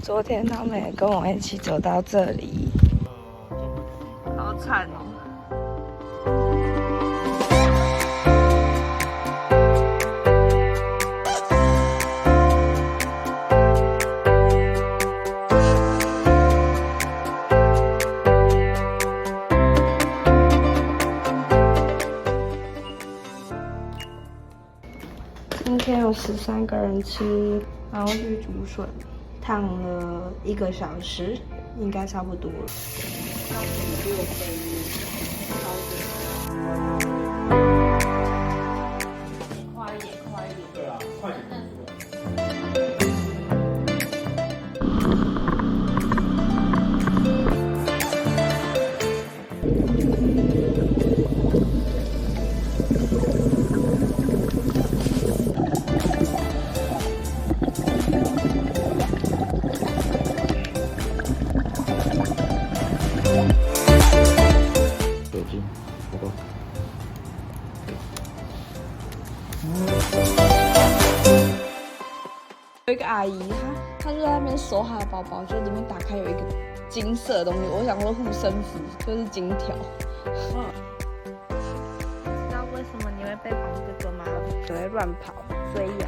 昨天他们也跟我一起走到这里，好惨哦。今天有13个人吃毛芋竹笋，烫了1个小时，应该差不多了。快一点，快一点。对啊，快点。有一个阿姨，她就在那边收她的包包，就里面打开有一个金色的东西，我想说护身符就是金条。知道为什么你会被绑这个吗？只会乱跑追羊。